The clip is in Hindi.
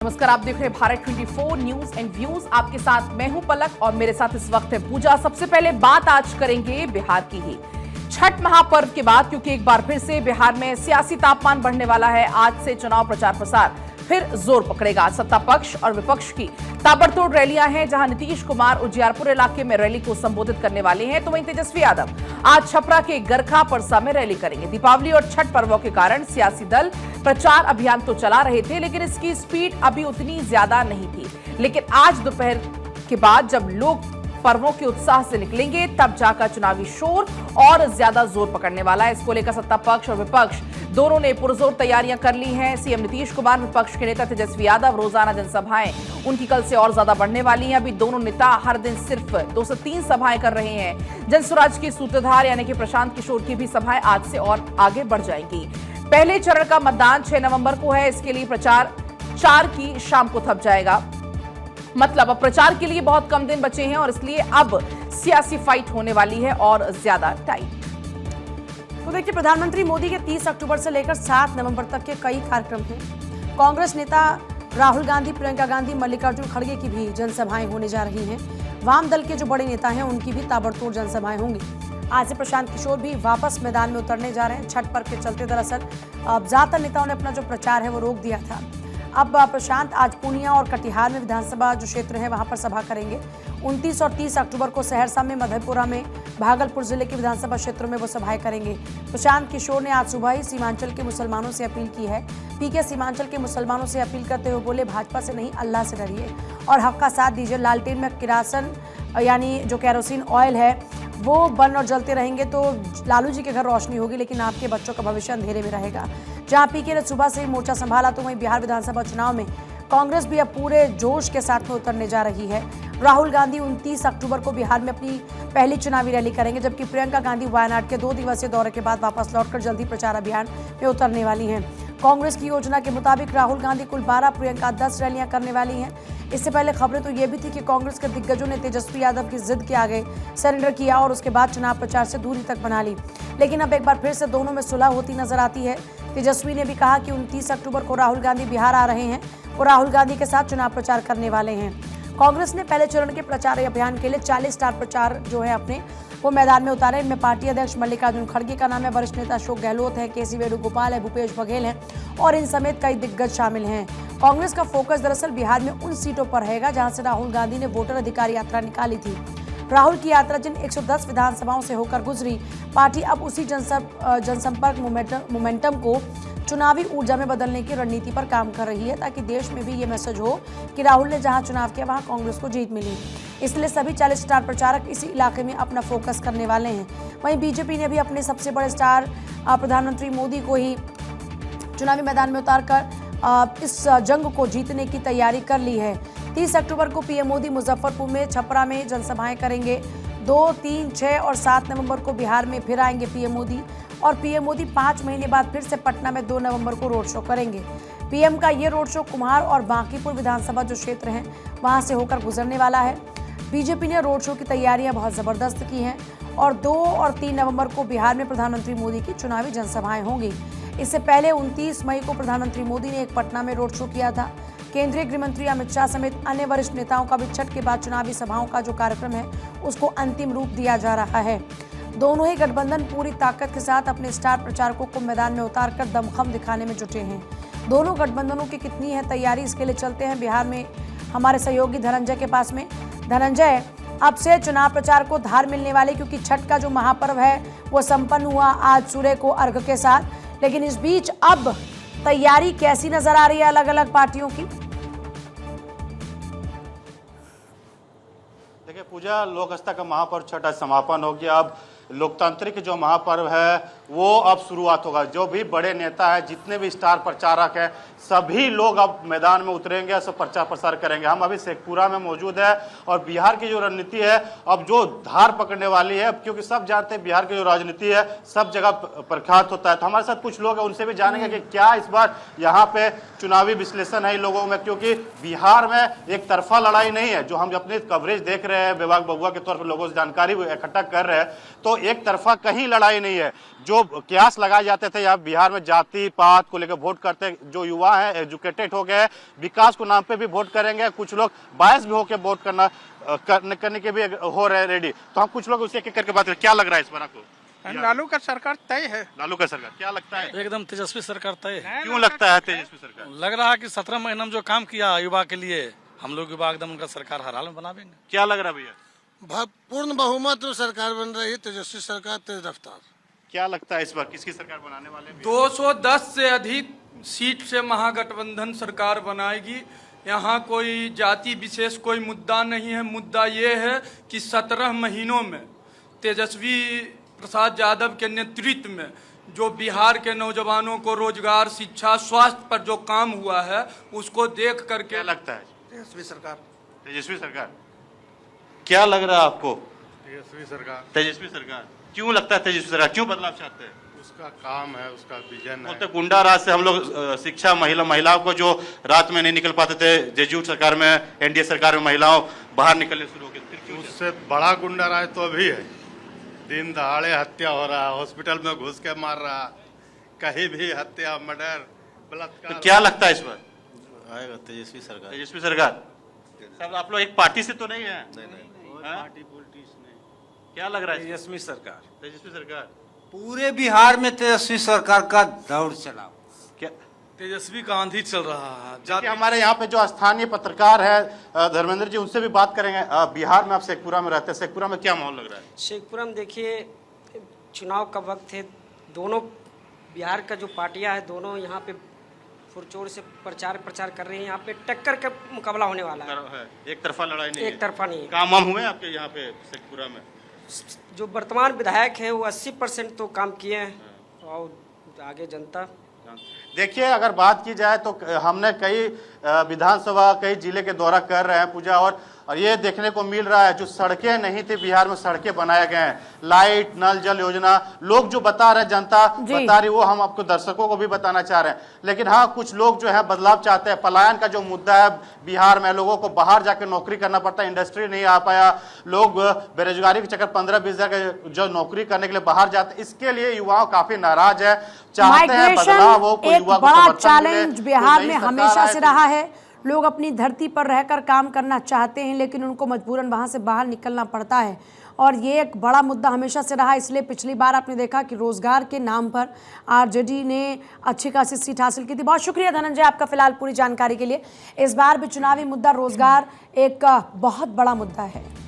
नमस्कार, आप देख रहे हैं भारत 24 न्यूज एंड व्यूज। आपके साथ मैं हूं पलक और मेरे साथ इस वक्त है पूजा। सबसे पहले बात आज करेंगे बिहार की ही छठ महापर्व के बाद, क्योंकि एक बार फिर से बिहार में सियासी तापमान बढ़ने वाला है। आज से चुनाव प्रचार प्रसार फिर जोर पकड़ेगा। सत्ता पक्ष और विपक्ष की ताबड़तोड़ रैलियां हैं, जहां नीतीश कुमार उजियारपुर इलाके में रैली को संबोधित करने वाले हैं, तो वहीं तेजस्वी यादव आज छपरा के गरखा परसा में रैली करेंगे। दीपावली और छठ पर्वों के कारण सियासी दल प्रचार अभियान तो चला रहे थे, लेकिन इसकी स्पीड अभी उतनी ज्यादा नहीं थी। लेकिन आज दोपहर के बाद जब लोग पर्वों के उत्साह से निकलेंगे, तब जाकर चुनावी शोर और ज्यादा जोर पकड़ने वाला है। इसको लेकर सत्ता पक्ष और विपक्ष दोनों ने पुरजोर तैयारियां कर ली हैं। सीएम नीतीश कुमार, विपक्ष के नेता तेजस्वी यादव, रोजाना जनसभाएं उनकी कल से और ज्यादा बढ़ने वाली हैं। अभी दोनों नेता हर दिन सिर्फ 2 से 3 सभाएं कर रहे हैं। जनसुराज के सूत्रधार यानी कि प्रशांत किशोर की भी सभाएं आज से और आगे बढ़ जाएंगी। पहले चरण का मतदान 6 नवंबर को है। इसके लिए प्रचार 4 की शाम को थम जाएगा। मतलब अब प्रचार के लिए बहुत कम दिन बचे हैं और इसलिए अब सियासी फाइट होने वाली है और ज्यादा टाइट। तो देखिए, प्रधानमंत्री मोदी के 30 अक्टूबर से लेकर 7 नवंबर तक के कई कार्यक्रम हैं। कांग्रेस नेता राहुल गांधी, प्रियंका गांधी, मल्लिकार्जुन खड़गे की भी जनसभाएं होने जा रही हैं। वाम दल के जो बड़े नेता हैं उनकी भी ताबड़तोड़ जनसभाएं होंगी। आज से प्रशांत किशोर भी वापस मैदान में उतरने जा रहे हैं। छठ पर्व के चलते दरअसल ज्यादातर नेताओं ने अपना जो प्रचार है वो रोक दिया था। अब प्रशांत आज पूर्णिया और कटिहार में विधानसभा जो क्षेत्र है वहां पर सभा करेंगे। 29 और 30 अक्टूबर को सहरसा में, मधेपुरा में, भागलपुर जिले के विधानसभा क्षेत्रों में वो सभाएं करेंगे। प्रशांत किशोर ने आज सुबह ही सीमांचल के मुसलमानों से अपील की है। पीके सीमांचल के मुसलमानों से अपील करते हुए बोले, भाजपा से नहीं अल्लाह से डरिए और हक का साथ दीजिए। लालटेन में किरासन यानी जो कैरोसिन ऑयल है वो बन और जलते रहेंगे तो लालू जी के घर रोशनी होगी, लेकिन आपके बच्चों का भविष्य अंधेरे में रहेगा। जहां पीके ने सुबह से ही मोर्चा संभाला, तो वहीं बिहार विधानसभा चुनाव में कांग्रेस भी अब पूरे जोश के साथ में उतरने जा रही है। राहुल गांधी 29 अक्टूबर को बिहार में अपनी पहली चुनावी रैली करेंगे, जबकि प्रियंका गांधी वायनाड के 2 दिवसीय दौरे के बाद वापस लौटकर जल्दी प्रचार अभियान में उतरने वाली हैं। कांग्रेस की योजना के मुताबिक राहुल गांधी कुल 12, प्रियंका 10 रैलियां करने वाली हैं। इससे पहले खबरें तो ये भी थी कि कांग्रेस के दिग्गजों ने तेजस्वी यादव की जिद के आगे सरेंडर किया और उसके बाद चुनाव प्रचार से दूरी तक बना ली। लेकिन अब एक बार फिर से दोनों में सुलह होती नजर आती है। तेजस्वी ने भी कहा कि 29 अक्टूबर को राहुल गांधी बिहार आ रहे हैं और राहुल गांधी के साथ चुनाव प्रचार करने वाले हैं। कांग्रेस ने पहले चरण के प्रचार अभियान के लिए 40 स्टार प्रचार जो है अपने वो मैदान में उतारे। इनमें पार्टी अध्यक्ष मल्लिकार्जुन खड़गे का नाम है, वरिष्ठ नेता अशोक गहलोत है, केसी वेणुगोपाल है, भूपेश बघेल है और इन समेत कई दिग्गज शामिल हैं। कांग्रेस का फोकस दरअसल बिहार में उन सीटों पर रहेगा जहां से राहुल गांधी ने वोटर अधिकार यात्रा निकाली थी। राहुल की यात्रा जिन 110 विधानसभाओं से होकर गुजरी, पार्टी अब उसी जनसंपर्क मोमेंटम को चुनावी ऊर्जा में बदलने की रणनीति पर काम कर रही है, ताकि देश में भी ये मैसेज हो कि राहुल ने जहां चुनाव किया वहां कांग्रेस को जीत मिली। इसलिए सभी 40 स्टार प्रचारक इसी इलाके में अपना फोकस करने वाले हैं। वहीं बीजेपी ने भी अपने सबसे बड़े स्टार प्रधानमंत्री मोदी को ही चुनावी मैदान में उतारकर इस जंग को जीतने की तैयारी कर ली है। 30 अक्टूबर को पीएम मोदी मुजफ्फरपुर में, छपरा में जनसभाएं करेंगे। 2, 3, 6 और 7 नवंबर को बिहार में फिर आएंगे पीएम मोदी और पीएम मोदी 5 महीने बाद फिर से पटना में 2 नवंबर को रोड शो करेंगे। पीएम का ये रोड शो कुम्हार और बांकीपुर विधानसभा जो क्षेत्र हैं वहां से होकर गुजरने वाला है। बीजेपी ने रोड शो की तैयारियां बहुत जबरदस्त की हैं और 2 और 3 नवंबर को बिहार में प्रधानमंत्री मोदी की चुनावी जनसभाएं होंगी। इससे पहले 29 मई को प्रधानमंत्री मोदी ने एक पटना में रोड शो किया था। केंद्रीय गृह मंत्री अमित शाह समेत अन्य वरिष्ठ नेताओं का भी छठ के बाद चुनावी सभाओं का जो कार्यक्रम है उसको अंतिम रूप दिया जा रहा है। दोनों ही गठबंधन पूरी ताकत के साथ अपने स्टार प्रचारकों को मैदान में उतारकर दमखम दिखाने में जुटे हैं। दोनों गठबंधनों की कितनी है तैयारी, इसके लिए चलते हैं बिहार में हमारे सहयोगी धनंजय के पास में। धनंजय, अब से चुनाव प्रचार को धार मिलने वाली, क्योंकि छठ का जो महापर्व है वो संपन्न हुआ आज सूर्य को अर्घ के साथ, लेकिन इस बीच अब तैयारी कैसी नजर आ रही है अलग अलग पार्टियों की? देखिए पूजा, लोक आस्था का महापर्व छठ आज समापन हो गया। अब लोकतांत्रिक जो महापर्व है वो अब शुरुआत होगा। जो भी बड़े नेता है, जितने भी स्टार प्रचारक हैं, सभी लोग अब मैदान में उतरेंगे, सब प्रचार प्रसार करेंगे। हम अभी शेखपुरा में मौजूद है और बिहार की जो रणनीति है अब जो धार पकड़ने वाली है, क्योंकि सब जानते हैं बिहार की जो राजनीति है सब जगह प्रख्यात होता है। तो हमारे साथ कुछ लोग हैं, उनसे भी जानेंगे कि क्या इस बार यहाँ पे चुनावी विश्लेषण है इन लोगों में, क्योंकि बिहार में एक तरफा लड़ाई नहीं है। जो हम अपने कवरेज देख रहे हैं, विभाग बबुआ के तौर पर लोगों से जानकारी इकट्ठा कर रहे हैं, तो एक तरफा कहीं लड़ाई नहीं है। जो जो कयास लगाए जाते थे यहाँ बिहार में जाति पात को लेकर वोट करते, जो युवा हैं एजुकेटेड हो गए, विकास को नाम पे भी वोट करेंगे, कुछ लोग बायस भी होकर वोट करने के भी हो रहे रेडी। तो हम कुछ लोग उसे एक करके बात करें, क्या लग रहा है इस बार आपको? लालू का सरकार तय है। लालू का सरकार क्या लगता है? एकदम तेजस्वी सरकार तय है। क्यों लगता है तेजस्वी सरकार? लग रहा है कि 17 महीना में जो काम किया युवा के लिए, हम लोग युवा एकदम उनका सरकार हर हाल में बनावेंगे। क्या लग रहा है भैया? पूर्ण बहुमत में सरकार बन रही है, तेजस्वी सरकार, तेज रफ्तार। क्या लगता है इस बार किसकी सरकार बनाने वाले हैं? 210 से अधिक सीट से महागठबंधन सरकार बनाएगी। यहाँ कोई जाति विशेष कोई मुद्दा नहीं है। मुद्दा ये है कि 17 महीनों में तेजस्वी प्रसाद यादव के नेतृत्व में जो बिहार के नौजवानों को रोजगार, शिक्षा, स्वास्थ्य पर जो काम हुआ है उसको देख करके क्या लगता है? तेजस्वी सरकार। तेजस्वी सरकार क्या लग रहा है आपको? तेजस्वी सरकार। तेजस्वी सरकार क्यों लगता है? तेजस्वी सरकार क्यों बदलाव चाहते हैं? उसका काम है, उसका विजन है। तो गुंडा राज से हम लोग शिक्षा, महिलाओं को जो रात में नहीं निकल पाते थे, जेडीयू सरकार में, एनडीए सरकार में महिलाओं बाहर निकलने शुरू हो गए। उससे बड़ा गुंडा राज तो अभी है। दिन दहाड़े हत्या हो रहा है, हॉस्पिटल में घुस के मार रहा, कहीं भी हत्या, मर्डर, बलात्कार। तो क्या लगता है इस बार? आएगा तेजस्वी सरकार। तेजस्वी सरकार। सब आप लोग एक पार्टी से तो नहीं है? पार्टी पॉलिटिक्स नहीं। क्या लग रहा है? तेजस्वी सरकार। तेजस्वी सरकार। पूरे बिहार में तेजस्वी सरकार का दौर चला। क्या तेजस्वी का आंधी चल रहा है। देखिए, हमारे यहाँ पे जो स्थानीय पत्रकार है धर्मेंद्र जी, उनसे भी बात करेंगे। बिहार में आप शेखपुरा में रहते हैं, शेखपुरा में क्या माहौल लग रहा है? शेखपुरा में देखिए, चुनाव का वक्त है, दोनों बिहार का जो पार्टियां हैं दोनों यहाँ पे फुरचोर से प्रचार कर रही हैं। यहाँ पे टक्कर का मुकाबला होने वाला है। एक तरफा लड़ाई नहीं है। एक तरफा नहीं है। काम वाम हुए आपके यहाँ पे शेखपुरा में? जो वर्तमान विधायक है वो 80% तो काम किए हैं और आगे जनता। देखिए, अगर बात की जाए तो हमने कई विधानसभा, कई जिले के दौरा कर रहे हैं पूजा, और ये देखने को मिल रहा है जो सड़कें नहीं थी बिहार में सड़कें बनाए गए हैं। लाइट, नल जल योजना, लोग जो बता रहे, जनता बता रही, वो हम आपको दर्शकों को भी बताना चाह रहे हैं। लेकिन हाँ, कुछ लोग जो है बदलाव चाहते हैं। पलायन का जो मुद्दा है बिहार में, लोगों को बाहर जाकर नौकरी करना पड़ता है, इंडस्ट्री नहीं आ पाया, लोग बेरोजगारी के चक्कर 15-20 हजार जो नौकरी करने के लिए बाहर जाते हैं, इसके लिए युवाओं काफी नाराज है, चाहते हैं बदलाव हो, कोई युवा को बड़ा समर्थन चैलेंज मिले, बिहार कोई में नई हमेशा सरकार से आए। रहा है। लोग अपनी धरती पर रहकर काम करना चाहते हैं, लेकिन उनको मजबूरन वहां से बाहर निकलना पड़ता है, और ये एक बड़ा मुद्दा हमेशा से रहा। इसलिए पिछली बार आपने देखा कि रोजगार के नाम पर आरजेडी ने अच्छी खासी सीट हासिल की थी। बहुत शुक्रिया धनंजय आपका फिलहाल पूरी जानकारी के लिए। इस बार भी चुनावी मुद्दा रोजगार एक बहुत बड़ा मुद्दा है।